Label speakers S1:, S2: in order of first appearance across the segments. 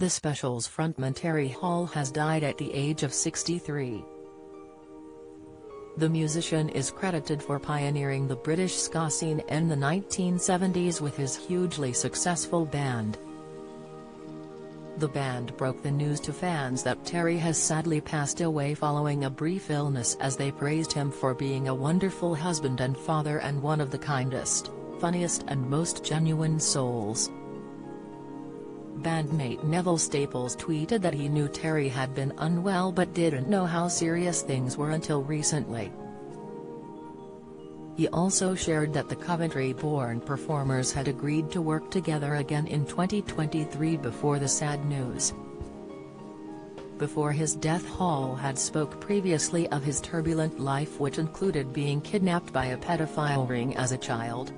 S1: The Specials frontman Terry Hall has died at the age of 63. The musician is credited for pioneering the British ska scene in the 1970s with his hugely successful band. The band broke the news to fans that Terry has sadly passed away following a brief illness, as they praised him for being a wonderful husband and father and one of the kindest, funniest and most genuine souls. Bandmate Neville Staples tweeted that he knew Terry had been unwell but didn't know how serious things were until recently. He also shared that the Coventry-born performers had agreed to work together again in 2023 before the sad news. Before his death, Hall had spoke previously of his turbulent life, which included being kidnapped by a pedophile ring as a child.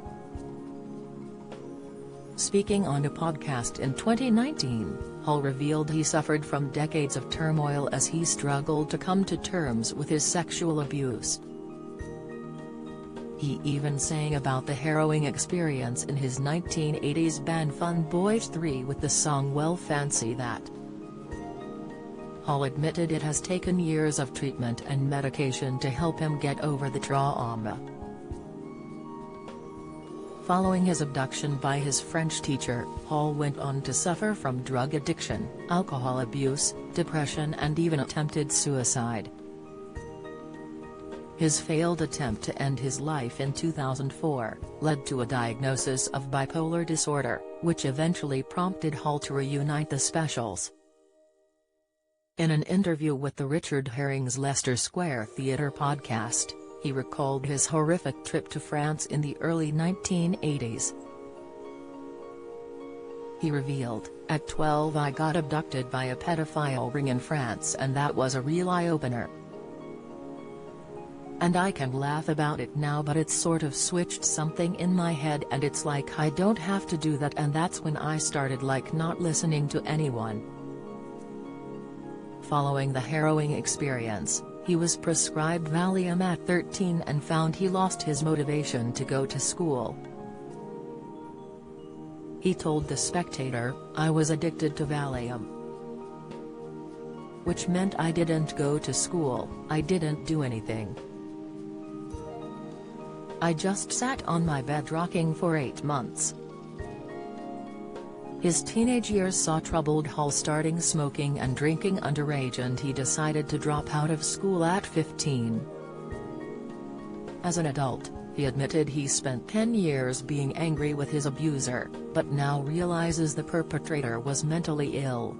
S1: Speaking on a podcast in 2019, Hall revealed he suffered from decades of turmoil as he struggled to come to terms with his sexual abuse. He even sang about the harrowing experience in his 1980s band Fun Boys 3 with the song Well Fancy That. Hall admitted it has taken years of treatment and medication to help him get over the trauma. Following his abduction by his French teacher, Hall went on to suffer from drug addiction, alcohol abuse, depression and even attempted suicide. His failed attempt to end his life in 2004 led to a diagnosis of bipolar disorder, which eventually prompted Hall to reunite the Specials. In an interview with the Richard Herring's Leicester Square Theatre podcast, he recalled his horrific trip to France in the early 1980s. He revealed, "At 12 I got abducted by a pedophile ring in France, and that was a real eye-opener. And I can laugh about it now, but it's sort of switched something in my head and it's like I don't have to do that, and that's when I started like not listening to anyone." Following the harrowing experience, he was prescribed Valium at 13 and found he lost his motivation to go to school. He told The Spectator, "I was addicted to Valium. Which meant I didn't go to school, I didn't do anything. I just sat on my bed rocking for 8 months." His teenage years saw troubled Hall starting smoking and drinking underage, and he decided to drop out of school at 15. As an adult, he admitted he spent 10 years being angry with his abuser, but now realizes the perpetrator was mentally ill.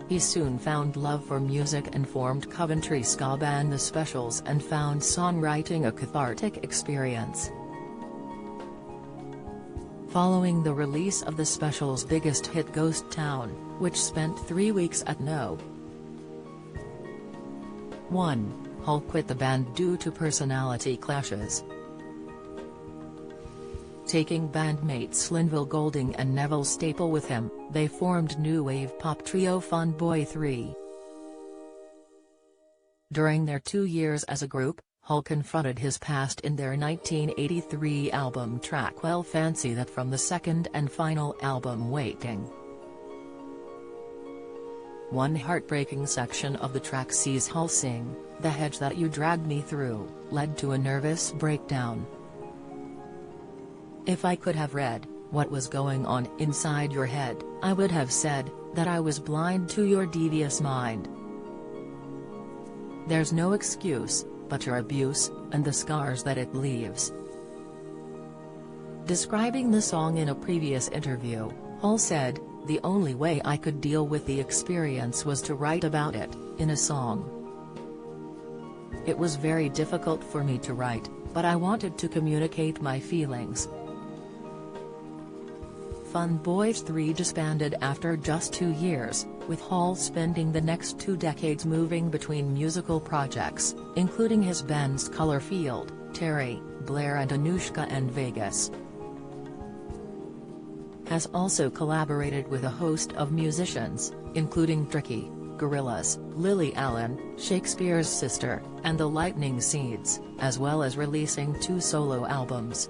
S1: He soon found love for music and formed Coventry ska band The Specials and found songwriting a cathartic experience. Following the release of The Specials' biggest hit Ghost Town, which spent 3 weeks at No. 1, Hall quit the band due to personality clashes. Taking bandmates Linville Golding and Neville Staple with him, they formed new wave pop trio Fun Boy 3. During their 2 years as a group, Hall confronted his past in their 1983 album track Well Fancy That from the second and final album Waiting. One heartbreaking section of the track sees Hall sing, "The hedge that you dragged me through," led to a nervous breakdown. "If I could have read what was going on inside your head, I would have said that I was blind to your devious mind. There's no excuse but your abuse, and the scars that it leaves." Describing the song in a previous interview, Hall said, "The only way I could deal with the experience was to write about it, in a song. It was very difficult for me to write, but I wanted to communicate my feelings." Fun Boys 3 disbanded after just 2 years, with Hall spending the next 2 decades moving between musical projects, including his bands Colourfield, Terry, Blair and Anushka, and Vegas. Has also collaborated with a host of musicians, including Tricky, Gorillaz, Lily Allen, Shakespeare's Sister, and the Lightning Seeds, as well as releasing 2 solo albums.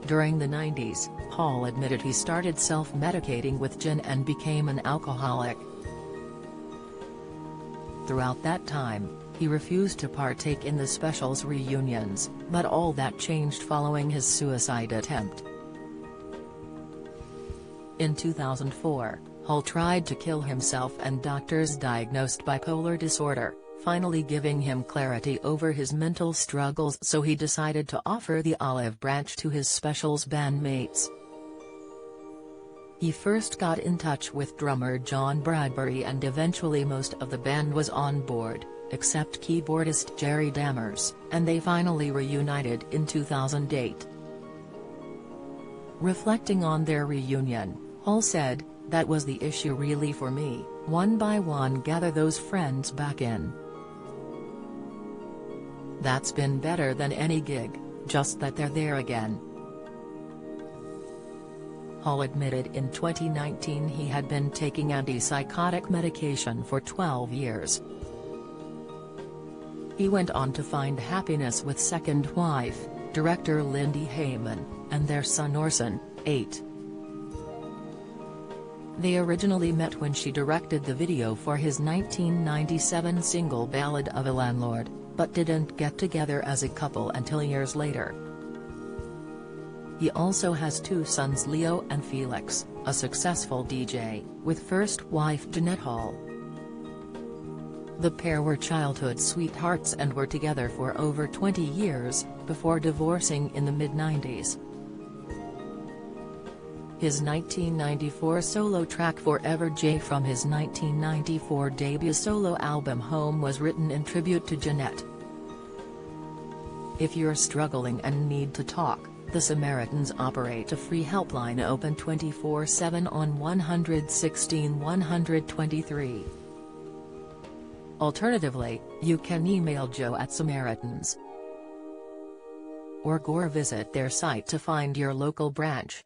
S1: During the 90s, Hall admitted he started self-medicating with gin and became an alcoholic. Throughout that time, he refused to partake in the specials reunions, but all that changed following his suicide attempt. In 2004, Hall tried to kill himself and doctors diagnosed bipolar disorder, finally giving him clarity over his mental struggles, so he decided to offer the olive branch to his specials bandmates. He first got in touch with drummer John Bradbury and eventually most of the band was on board, except keyboardist Jerry Dammers, and they finally reunited in 2008. Reflecting on their reunion, Hall said, "That was the issue really for me, one by one gather those friends back in. That's been better than any gig, just that they're there again." Hall admitted in 2019 he had been taking antipsychotic medication for 12 years. He went on to find happiness with second wife, director Lindy Heyman, and their son Orson, 8. They originally met when she directed the video for his 1997 single Ballad of a Landlord, but didn't get together as a couple until years later. He also has two sons, Leo and Felix, a successful DJ, with first wife Jeanette Hall. The pair were childhood sweethearts and were together for over 20 years, before divorcing in the mid-90s. His 1994 solo track Forever J from his 1994 debut solo album Home was written in tribute to Jeanette. If you're struggling and need to talk, the Samaritans operate a free helpline open 24/7 on 116 123. Alternatively, you can email joe@samaritans.org or visit their site to find your local branch.